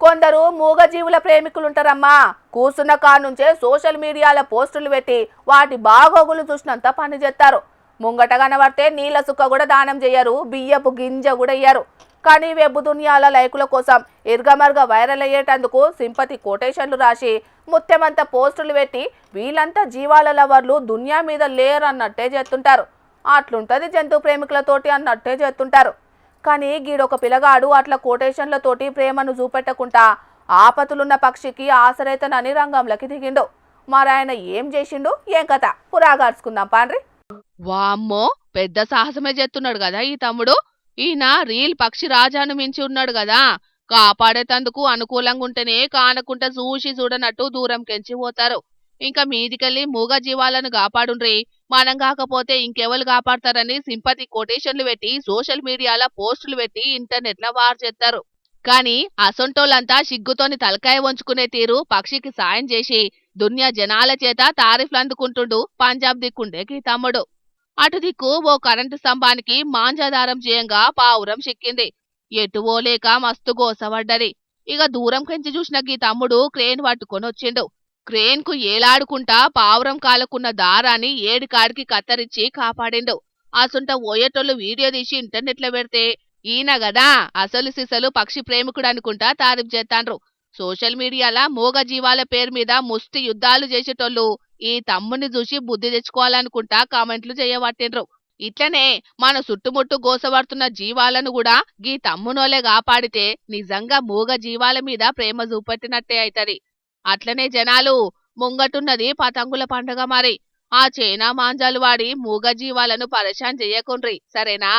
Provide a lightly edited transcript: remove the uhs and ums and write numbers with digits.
కొందరు మూగజీవుల ప్రేమికులుంటారమ్మా. కూసున్న కానుంచే సోషల్ మీడియాల పోస్టులు పెట్టి వాటి బాగోగులు చూసినంత పని చేస్తారు. ముంగట కనబడితే నీళ్ళ సుక్క కూడా దానం చేయరు, బియ్యపు గింజ కూడా ఇయ్యరు. కానీ వెబ్ దునియాల లైకుల కోసం ఇర్గమర్గ వైరల్ అయ్యేటందుకు సింపతి కొటేషన్లు రాసి ముత్యమంత పోస్టులు పెట్టి వీళ్ళంతా జీవాల లవర్లు దునియా మీద లేరన్నట్టే చేస్తుంటారు. అట్లుంటది జంతు ప్రేమికులతోటి అన్నట్టే చేస్తుంటారు. కానీ గీడొక పిల్లగాడు అట్లా కొటేషన్లతోటి ప్రేమను చూపెట్టకుండా ఆపతులున్న పక్షికి ఆసరైతనని రంగంలోకి దిగిండు. మరాయన ఏం చేసిండు, ఏం కథ పురాగార్చుకుందాం పాండ్రి. వామ్మో, పెద్ద సాహసమే చేస్తున్నాడు కదా ఈ తమ్ముడు. ఈయన రీల్ పక్షి రాజాను మించి ఉన్నాడు కదా. కాపాడేతందుకు అనుకూలంగా ఉంటేనే కానకుంట చూసి చూడనట్టు దూరం కెంచి పోతారు. ఇంకా మీదికెళ్ళి మూగ జీవాలను కాపాడుండ్రి, మనం కాకపోతే ఇంకెవరు కాపాడతారని సింపతి కొటేషన్లు పెట్టి సోషల్ మీడియాలో పోస్టులు పెట్టి ఇంటర్నెట్ లో వార్ చేస్తారు. కానీ అసొంటోళ్ళంతా సిగ్గుతోని తలకాయ వంచుకునే తీరు పక్షికి సాయం చేసి దునియా జనాల చేత తారీఫ్లు అందుకుంటుండు పంజాబ్ దిక్కుండే ఈ తమ్ముడు. అటు దిక్కు ఓ కరెంటు స్తంభానికి మాంజాదారం చేయంగా పావురం చిక్కింది. ఎటువోలేక మస్తు గోసపడ్డది. ఇక దూరం కెంచి చూసిన గీ తమ్ముడు క్రేన్ పట్టుకొని వచ్చిండు. క్రేన్ కు ఏలాడుకుంటా పావురం కాలకున్న దారాన్ని ఏడికాడికి కత్తరించి కాపాడిండు. అసుంట ఓయేటోళ్ళు వీడియో తీసి ఇంటర్నెట్ లో పెడితే ఈయన గదా అసలు సిసలు పక్షి ప్రేమికుడు అనుకుంటా తారీఫ్ చేస్తాండ్రు. సోషల్ మీడియాల మూగ జీవాల పేరు మీద ముష్టి యుద్ధాలు చేసేటోళ్ళు ఈ తమ్ముని చూసి బుద్ధి తెచ్చుకోవాలనుకుంటా కామెంట్లు చేయబట్టిండ్రు. ఇట్లనే మన చుట్టుముట్టు గోసపడుతున్న జీవాలను కూడా గీ తమ్మునోలే కాపాడితే నిజంగా మూగ జీవాల మీద ప్రేమ చూపెట్టినట్టే అయితది. అట్లనే జనాలు ముంగటున్నది పతంగుల పండుగ మరి. ఆ చైనా మాంజాలు వాడి మూగ జీవాలను పరేషాన్ చెయ్యకుండ్రి, సరేనా?